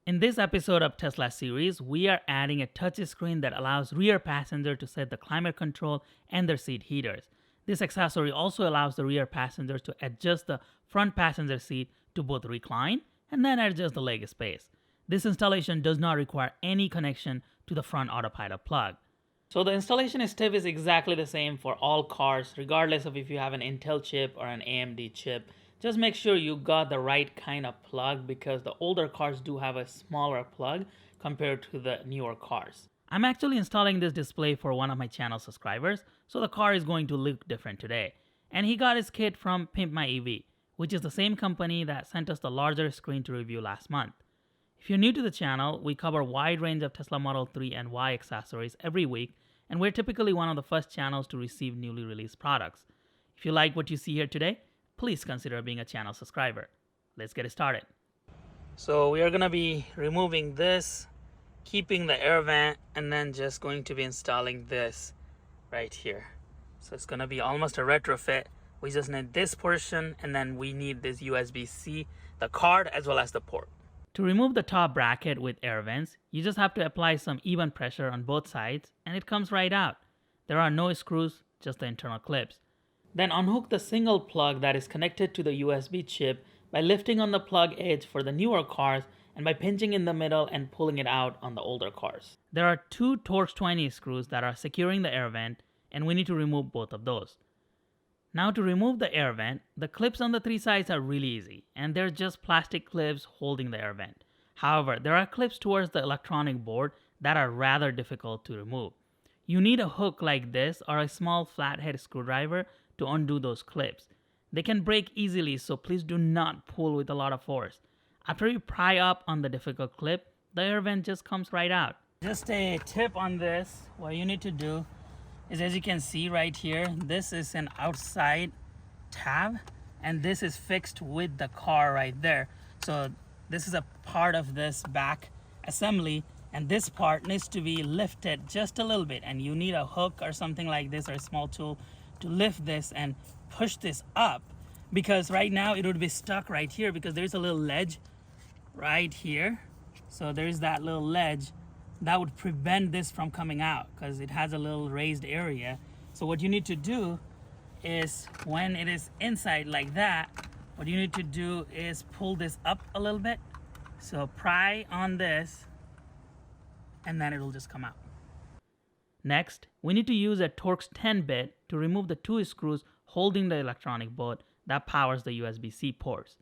In this episode of Tesla series, we are adding a touch screen that allows rear passenger to set the climate control and their seat heaters. This accessory also allows the rear passengers to adjust the front passenger seat to both recline and then adjust the leg space. This installation does not require any connection to the front autopilot plug. So the installation step is exactly the same for all cars, regardless of if you have an Intel chip or an AMD chip. Just make sure you got the right kind of plug because the older cars do have a smaller plug compared to the newer cars. I'm actually installing this display for one of my channel subscribers, so the car is going to look different today. And he got his kit from Pimp My EV, which is the same company that sent us the larger screen to review last month. If you're new to the channel, we cover a wide range of Tesla Model 3 and Y accessories every week, and we're typically one of the first channels to receive newly released products. If you like what you see here today, please consider being a channel subscriber. Let's get started. So we are going to be removing this, keeping the air vent, and then just going to be installing this right here. So it's going to be almost a retrofit. We just need this portion, and then we need this USB-C, the card, as well as the port. To remove the top bracket with air vents, you just have to apply some even pressure on both sides, and it comes right out. There are no screws, just the internal clips. Then unhook the single plug that is connected to the USB chip by lifting on the plug edge for the newer cars and by pinching in the middle and pulling it out on the older cars. There are two Torx 20 screws that are securing the air vent, and we need to remove both of those. Now to remove the air vent, the clips on the three sides are really easy, and they're just plastic clips holding the air vent. However, there are clips towards the electronic board that are rather difficult to remove. You need a hook like this or a small flathead screwdriver to undo those clips. They can break easily, so please do not pull with a lot of force. After you pry up on the difficult clip, the air vent just comes right out. Just a tip on this, what you need to do is, as you can see right here, this is an outside tab and this is fixed with the car right there. So this is a part of this back assembly, and this part needs to be lifted just a little bit, and you need a hook or something like this or a small tool to lift this and push this up, because right now it would be stuck right here because there's a little ledge right here. So there's that little ledge that would prevent this from coming out because it has a little raised area. So what you need to do is, when it is inside like that, what you need to do is pull this up a little bit. So pry on this and then it'll just come out. Next, we need to use a Torx 10 bit to remove the two screws holding the electronic board that powers the USB-C ports.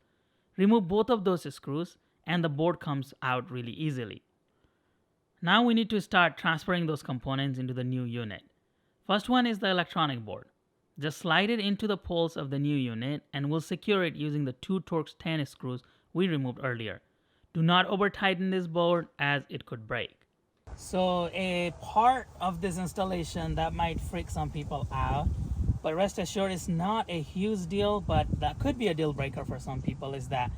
Remove both of those screws and the board comes out really easily. Now we need to start transferring those components into the new unit. First one is the electronic board. Just slide it into the poles of the new unit and we'll secure it using the two Torx 10 screws we removed earlier. Do not over tighten this board as it could break. So a part of this installation that might freak some people out, but rest assured it's not a huge deal, but that could be a deal breaker for some people, is that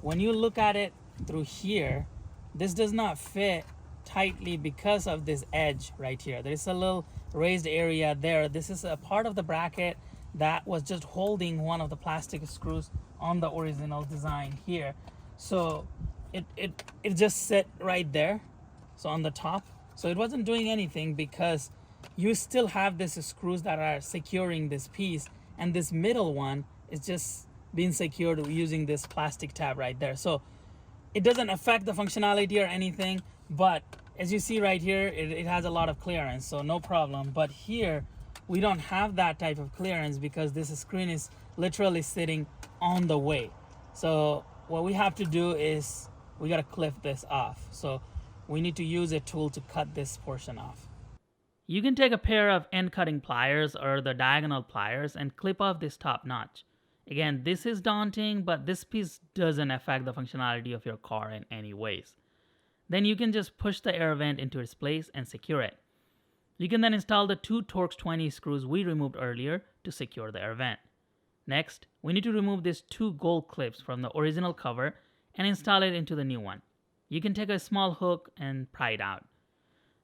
when you look at it through here, this does not fit tightly because of this edge right here. There's a little raised area there. This is a part of the bracket that was just holding one of the plastic screws on the original design here. So it just sit right there, so on the top. So it wasn't doing anything because you still have these screws that are securing this piece, and this middle one is just being secured using this plastic tab right there. So it doesn't affect the functionality or anything, but as you see right here, it has a lot of clearance, so no problem. But here we don't have that type of clearance because this screen is literally sitting on the way. So what we have to do is we got to clip this off. So we need to use a tool to cut this portion off. You can take a pair of end cutting pliers or the diagonal pliers and clip off this top notch. Again, this is daunting, but this piece doesn't affect the functionality of your car in any ways. Then you can just push the air vent into its place and secure it. You can then install the two Torx 20 screws we removed earlier to secure the air vent. Next, we need to remove these two gold clips from the original cover and install it into the new one. You can take a small hook and pry it out.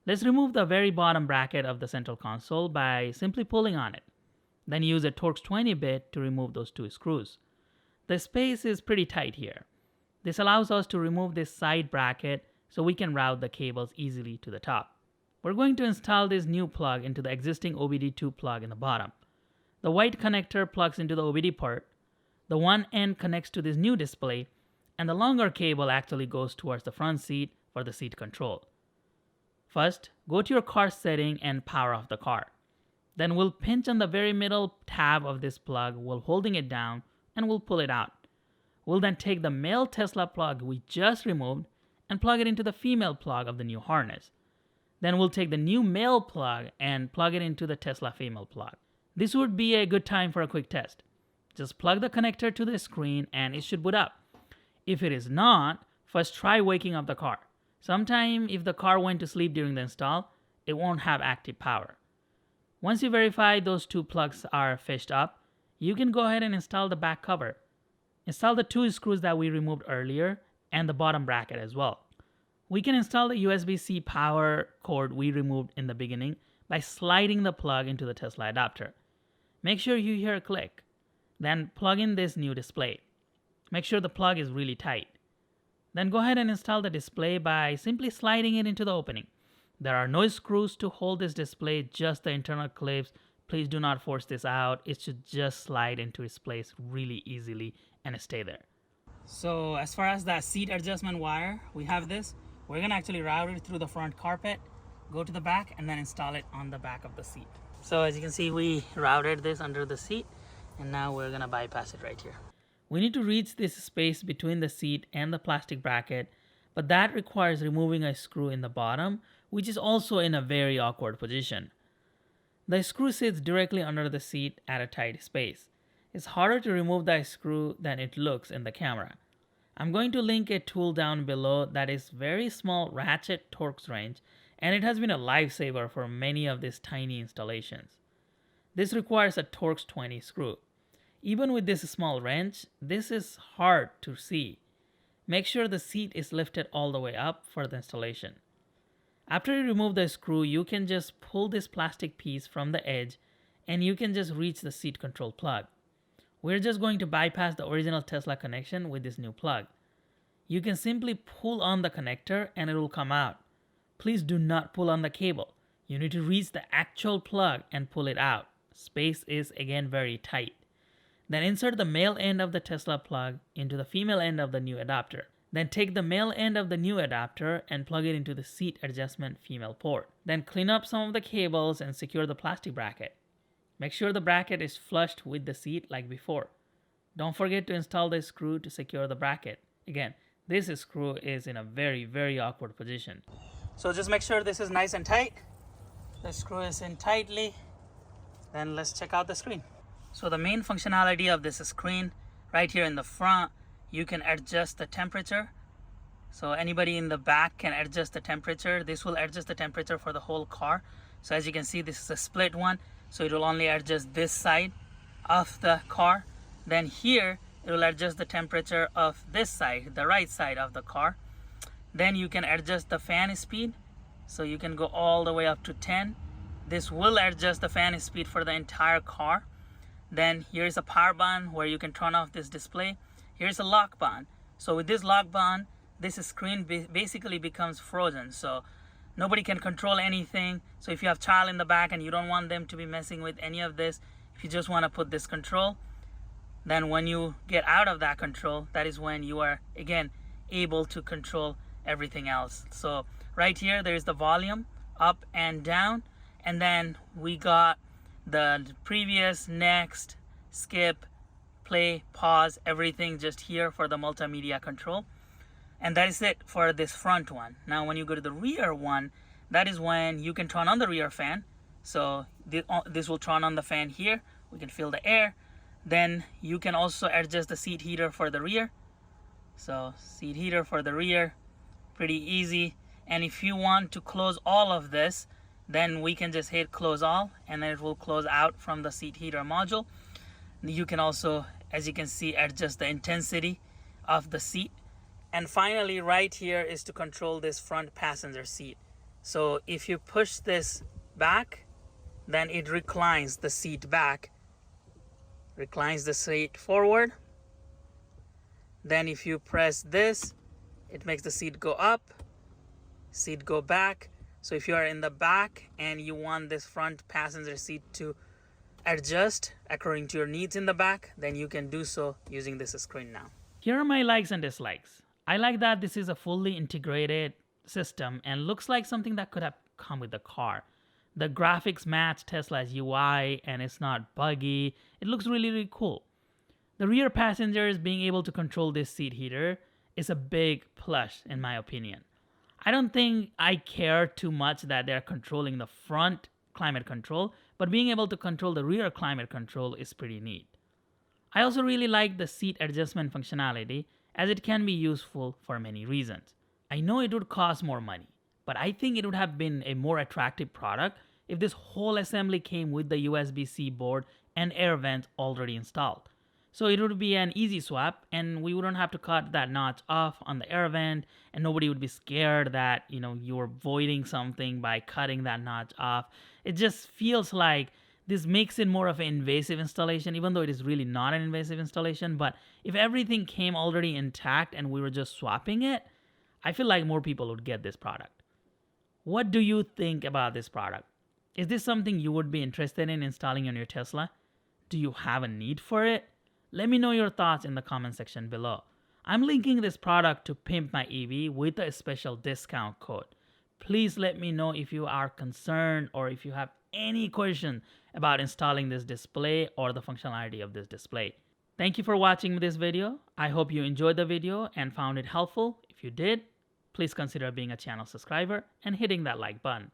Let's remove the very bottom bracket of the central console by simply pulling on it. Then use a Torx 20 bit to remove those two screws. The space is pretty tight here. This allows us to remove this side bracket so we can route the cables easily to the top. We're going to install this new plug into the existing OBD2 plug in the bottom. The white connector plugs into the OBD port, the one end connects to this new display, and the longer cable actually goes towards the front seat for the seat control. First, go to your car setting and power off the car. Then we'll pinch on the very middle tab of this plug while holding it down, and we'll pull it out. We'll then take the male Tesla plug we just removed and plug it into the female plug of the new harness. Then we'll take the new male plug and plug it into the Tesla female plug. This would be a good time for a quick test. Just plug the connector to the screen and it should boot up. If it is not, first try waking up the car. Sometime if the car went to sleep during the install, it won't have active power. Once you verify those two plugs are fished up, you can go ahead and install the back cover. Install the two screws that we removed earlier and the bottom bracket as well. We can install the USB-C power cord we removed in the beginning by sliding the plug into the Tesla adapter. Make sure you hear a click. Then plug in this new display. Make sure the plug is really tight. Then go ahead and install the display by simply sliding it into the opening. There are no screws to hold this display, just the internal clips. Please do not force this out. It should just slide into its place really easily and stay there. So as far as that seat adjustment wire, we have this. We're going to actually route it through the front carpet, go to the back, and then install it on the back of the seat. So as you can see, we routed this under the seat, and now we're going to bypass it right here. We need to reach this space between the seat and the plastic bracket, but that requires removing a screw in the bottom, which is also in a very awkward position. The screw sits directly under the seat at a tight space. It's harder to remove the screw than it looks in the camera. I'm going to link a tool down below that is very small ratchet Torx wrench, and it has been a lifesaver for many of these tiny installations. This requires a Torx 20 screw. Even with this small wrench, this is hard to see. Make sure the seat is lifted all the way up for the installation. After you remove the screw, you can just pull this plastic piece from the edge and you can just reach the seat control plug. We're just going to bypass the original Tesla connection with this new plug. You can simply pull on the connector and it will come out. Please do not pull on the cable. You need to reach the actual plug and pull it out. Space is again very tight. Then insert the male end of the Tesla plug into the female end of the new adapter. Then take the male end of the new adapter and plug it into the seat adjustment female port. Then clean up some of the cables and secure the plastic bracket. Make sure the bracket is flushed with the seat like before. Don't forget to install the screw to secure the bracket. Again, this screw is in a very awkward position. So just make sure this is nice and tight. The screw is in tightly. Then let's check out the screen. So the main functionality of this screen, right here in the front, you can adjust the temperature. So anybody in the back can adjust the temperature. This will adjust the temperature for the whole car. So as you can see, this is a split one. So it will only adjust this side of the car. Then here, it will adjust the temperature of this side, the right side of the car. Then you can adjust the fan speed. So you can go all the way up to 10. This will adjust the fan speed for the entire car. Then here's a power button where you can turn off this display. Here's a lock button. So with this lock button, this screen basically becomes frozen. So nobody can control anything. So if you have child in the back and you don't want them to be messing with any of this, if you just want to put this control, then when you get out of that control, that is when you are again able to control everything else. So right here, there's the volume up and down. And then we got the previous, next, skip, play, pause, everything just here for the multimedia control. And that is it for this front one. Now when you go to the rear one, that is when you can turn on the rear fan. So this will turn on the fan here. We can feel the air. Then you can also adjust the seat heater for the rear. So seat heater for the rear, pretty easy. And if you want to close all of this, then we can just hit close all and then it will close out from the seat heater module. You can also, as you can see, adjust the intensity of the seat. And finally, right here is to control this front passenger seat. So if you push this back, then it reclines the seat back, reclines the seat forward. Then if you press this, it makes the seat go up, seat go back. So if you are in the back and you want this front passenger seat to adjust according to your needs in the back, then you can do so using this screen now. Here are my likes and dislikes. I like that this is a fully integrated system and looks like something that could have come with the car. The graphics match Tesla's UI and it's not buggy. It looks really cool. The rear passengers being able to control this seat heater is a big plus in my opinion. I don't think I care too much that they're controlling the front climate control, but being able to control the rear climate control is pretty neat. I also really like the seat adjustment functionality as it can be useful for many reasons. I know it would cost more money, but I think it would have been a more attractive product if this whole assembly came with the USB-C board and air vents already installed. So it would be an easy swap and we wouldn't have to cut that notch off on the air vent and nobody would be scared that, you were voiding something by cutting that notch off. It just feels like this makes it more of an invasive installation, even though it is really not an invasive installation. But if everything came already intact and we were just swapping it, I feel like more people would get this product. What do you think about this product? Is this something you would be interested in installing on your Tesla? Do you have a need for it? Let me know your thoughts in the comment section below. I'm linking this product to Pimp My EV with a special discount code. Please let me know if you are concerned or if you have any question about installing this display or the functionality of this display. Thank you for watching this video. I hope you enjoyed the video and found it helpful. If you did, please consider being a channel subscriber and hitting that like button.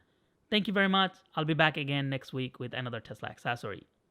Thank you very much. I'll be back again next week with another Tesla accessory.